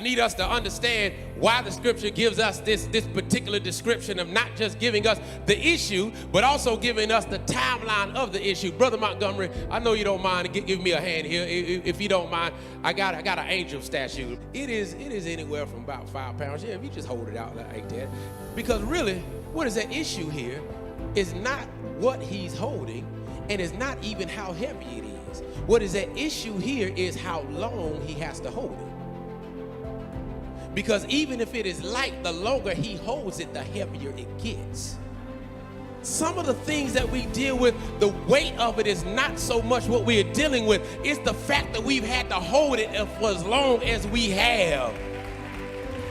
need us to understand why the scripture gives us this particular description of not just giving us the issue, but also giving us the timeline of the issue. Brother Montgomery, I know you don't mind giving me a hand here. If you don't mind, I got an angel statue. It is anywhere from about 5 pounds. Yeah, if you just hold it out like that. Because really, what is at issue here is not what he's holding, and it's not even how heavy it is. What is at issue here is how long he has to hold it. Because even if it is light, the longer he holds it, the heavier it gets. Some of the things that we deal with, the weight of it is not so much what we are dealing with. It's the fact that we've had to hold it for as long as we have.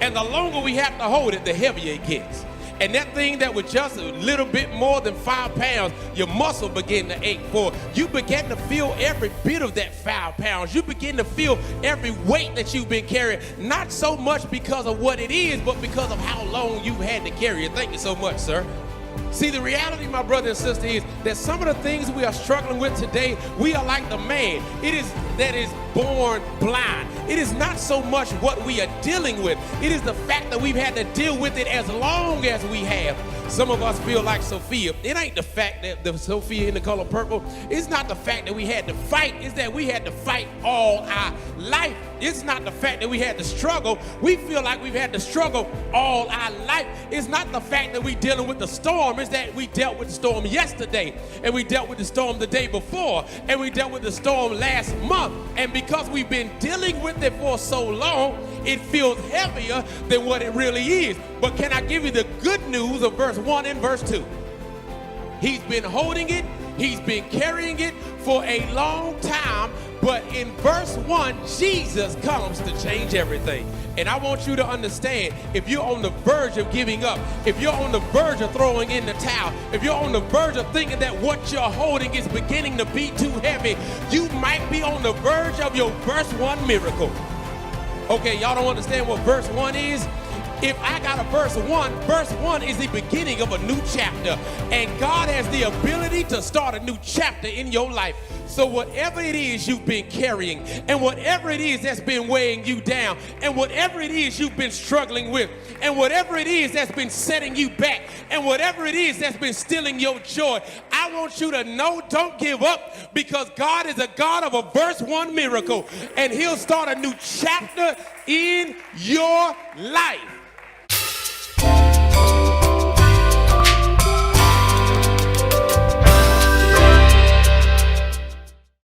And the longer we have to hold it, the heavier it gets. And that thing that was just a little bit more than 5 pounds, your muscle began to ache for. You begin to feel every bit of that 5 pounds. You begin to feel every weight that you've been carrying, not so much because of what it is, but because of how long you've had to carry it. Thank you so much, sir. See, the reality, my brother and sister, is that some of the things we are struggling with today, we are like the man that is born blind. It is not so much what we are dealing with. It is the fact that we've had to deal with it as long as we have. Some of us feel like Sophia. It ain't the fact that the Sophia in the color purple. It's not the fact that we had to fight. It's that we had to fight all our life. It's not the fact that we had to struggle. We feel like we've had to struggle all our life. It's not the fact that we're dealing with the storm. It's that we dealt with the storm yesterday, and we dealt with the storm the day before, and we dealt with the storm last month. And because we've been dealing with it for so long, it feels heavier than what it really is. But can I give you the good news of verse 1 and verse 2? He's been holding it. He's been carrying it for a long time. But in verse 1, Jesus comes to change everything. And I want you to understand, if you're on the verge of giving up, if you're on the verge of throwing in the towel, if you're on the verge of thinking that what you're holding is beginning to be too heavy, you might be on the verge of your verse 1 miracle. Okay, y'all don't understand what verse 1 is? If I got a verse 1 is the beginning of a new chapter. And God has the ability to start a new chapter in your life. So whatever it is you've been carrying, and whatever it is that's been weighing you down, and whatever it is you've been struggling with, and whatever it is that's been setting you back, and whatever it is that's been stealing your joy, I want you to know, don't give up, because God is a God of a verse 1 miracle, and he'll start a new chapter in your life.